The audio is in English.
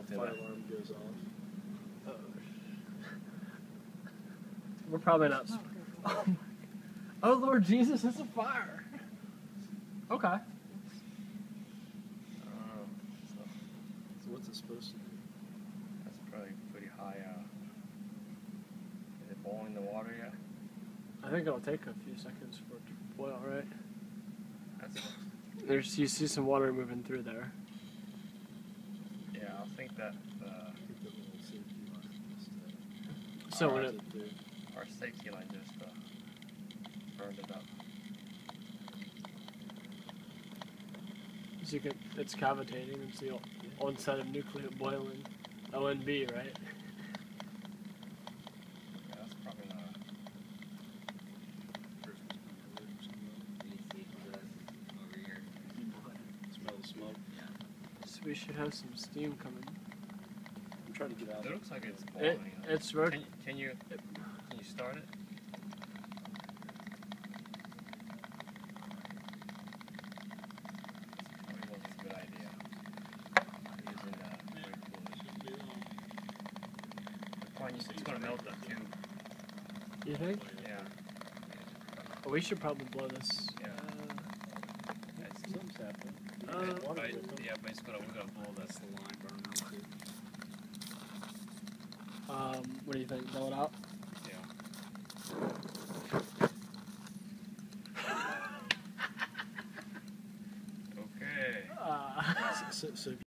do fire it. alarm goes off. We're probably not. Oh, my. Oh Lord Jesus, it's a fire. Okay. So what's it supposed to do? That's probably pretty high. Is it boiling the water yet? I think it'll take a few seconds for it to boil, right? That's You see some water moving through there. yeah. I think that I think the little safety line just So when powers it through. our safety line just burned it up. so you can, it's cavitating, it's the onset of nuclear boiling. ONB, right? Yeah, that's probably not. Christmas Over here. smell the smoke. So we should have some steam coming. I'm trying to get out. It looks like it's boiling. It's Can you start it? Probably wasn't a good idea. Using brake fluid. It's gonna melt that too. You think? Yeah. Oh, we should probably blow this. Yeah. Something's happening. But it's we're gonna blow this. The line burning out too. What do you think? Blow it out?